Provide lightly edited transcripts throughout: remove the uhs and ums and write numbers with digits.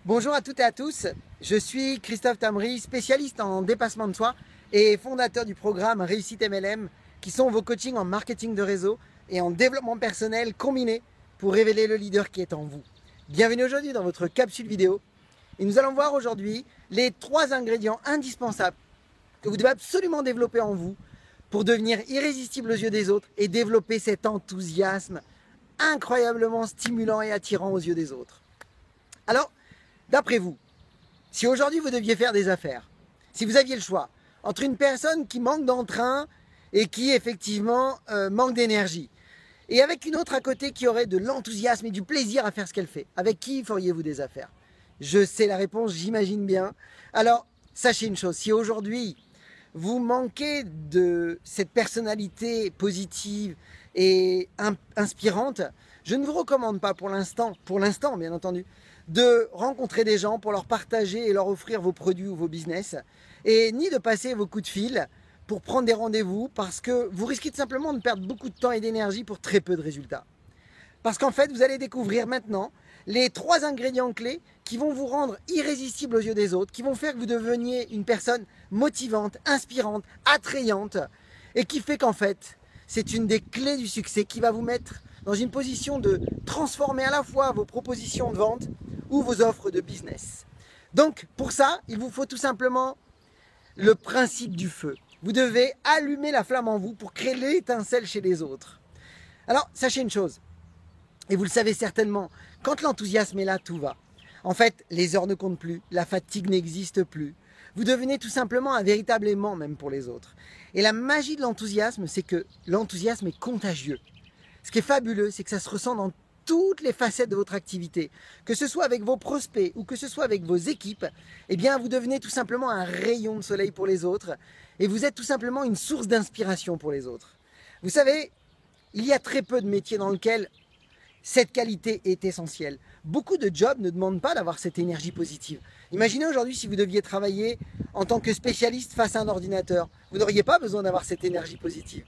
Bonjour à toutes et à tous, je suis Christophe Tamry, spécialiste en dépassement de soi et fondateur du programme Réussite MLM qui sont vos coachings en marketing de réseau et en développement personnel combinés pour révéler le leader qui est en vous. Bienvenue aujourd'hui dans votre capsule vidéo et nous allons voir aujourd'hui les 3 ingrédients indispensables que vous devez absolument développer en vous pour devenir irrésistible aux yeux des autres et développer cet enthousiasme incroyablement stimulant et attirant aux yeux des autres. Alors, d'après vous, si aujourd'hui vous deviez faire des affaires, si vous aviez le choix entre une personne qui manque d'entrain et qui effectivement manque d'énergie, et avec une autre à côté qui aurait de l'enthousiasme et du plaisir à faire ce qu'elle fait, avec qui feriez-vous des affaires? Je sais la réponse, j'imagine bien. Alors, sachez une chose, si aujourd'hui vous manquez de cette personnalité positive et inspirante, je ne vous recommande pas pour l'instant bien entendu, de rencontrer des gens pour leur partager et leur offrir vos produits ou vos business, et ni de passer vos coups de fil pour prendre des rendez-vous parce que vous risquez tout simplement de perdre beaucoup de temps et d'énergie pour très peu de résultats. Parce qu'en fait, vous allez découvrir maintenant les 3 ingrédients clés qui vont vous rendre irrésistible aux yeux des autres, qui vont faire que vous deveniez une personne motivante, inspirante, attrayante, et qui fait qu'en fait, c'est une des clés du succès qui va vous mettre dans une position de transformer à la fois vos propositions de vente ou vos offres de business. Donc, pour ça, il vous faut tout simplement le principe du feu. Vous devez allumer la flamme en vous pour créer l'étincelle chez les autres. Alors, sachez une chose, et vous le savez certainement, quand l'enthousiasme est là, tout va. En fait, les heures ne comptent plus, la fatigue n'existe plus. Vous devenez tout simplement un véritable aimant même pour les autres. Et la magie de l'enthousiasme, c'est que l'enthousiasme est contagieux. Ce qui est fabuleux, c'est que ça se ressent dans toutes les facettes de votre activité. Que ce soit avec vos prospects ou que ce soit avec vos équipes, eh bien vous devenez tout simplement un rayon de soleil pour les autres et vous êtes tout simplement une source d'inspiration pour les autres. Vous savez, il y a très peu de métiers dans lesquels cette qualité est essentielle. Beaucoup de jobs ne demandent pas d'avoir cette énergie positive. Imaginez aujourd'hui si vous deviez travailler en tant que spécialiste face à un ordinateur. Vous n'auriez pas besoin d'avoir cette énergie positive.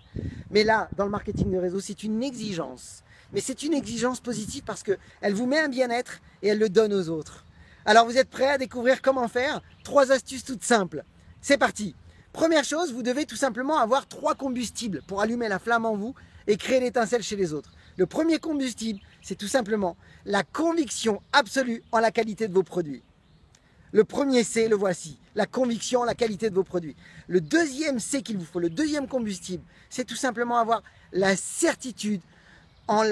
Mais là, dans le marketing de réseau, c'est une exigence. Mais c'est une exigence positive parce qu'elle vous met un bien-être et elle le donne aux autres. Alors vous êtes prêts à découvrir comment faire? 3 astuces toutes simples. C'est parti. Première chose, vous devez tout simplement avoir 3 combustibles pour allumer la flamme en vous et créer l'étincelle chez les autres. Le premier combustible, c'est tout simplement la conviction absolue en la qualité de vos produits. Le premier C, le voici, la conviction en la qualité de vos produits. Le deuxième C qu'il vous faut, le deuxième combustible, c'est tout simplement avoir la certitude en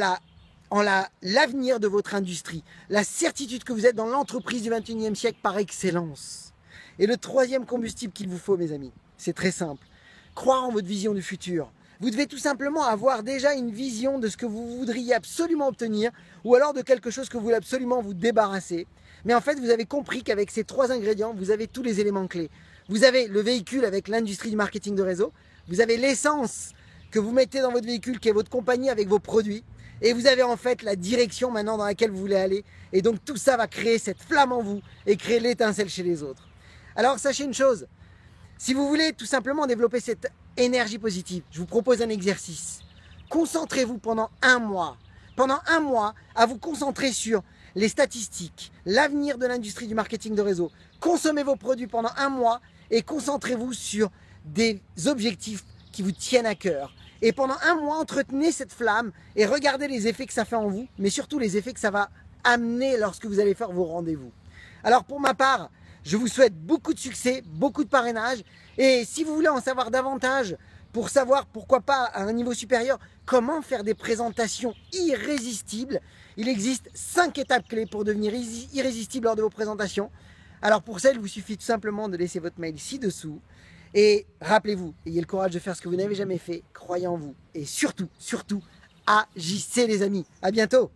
l'avenir de votre industrie, la certitude que vous êtes dans l'entreprise du 21e siècle par excellence. Et le troisième combustible qu'il vous faut, mes amis, c'est très simple, croire en votre vision du futur. Vous devez tout simplement avoir déjà une vision de ce que vous voudriez absolument obtenir ou alors de quelque chose que vous voulez absolument vous débarrasser. Mais en fait, vous avez compris qu'avec ces 3 ingrédients, vous avez tous les éléments clés. Vous avez le véhicule avec l'industrie du marketing de réseau. Vous avez l'essence que vous mettez dans votre véhicule qui est votre compagnie avec vos produits. Et vous avez en fait la direction maintenant dans laquelle vous voulez aller. Et donc tout ça va créer cette flamme en vous et créer l'étincelle chez les autres. Alors sachez une chose, si vous voulez tout simplement développer cette énergie positive, je vous propose un exercice. Concentrez-vous pendant 1 mois. Pendant 1 mois, à vous concentrer sur les statistiques, l'avenir de l'industrie du marketing de réseau. Consommez vos produits pendant 1 mois et concentrez-vous sur des objectifs qui vous tiennent à cœur. Et pendant 1 mois, entretenez cette flamme et regardez les effets que ça fait en vous, mais surtout les effets que ça va amener lorsque vous allez faire vos rendez-vous. Alors pour ma part, je vous souhaite beaucoup de succès, beaucoup de parrainage. Et si vous voulez en savoir davantage, pour savoir pourquoi pas à un niveau supérieur, comment faire des présentations irrésistibles, il existe 5 étapes clés pour devenir irrésistible lors de vos présentations. Alors pour ça, il vous suffit tout simplement de laisser votre mail ci-dessous. Et rappelez-vous, ayez le courage de faire ce que vous n'avez jamais fait, croyez en vous. Et surtout, agissez les amis. À bientôt.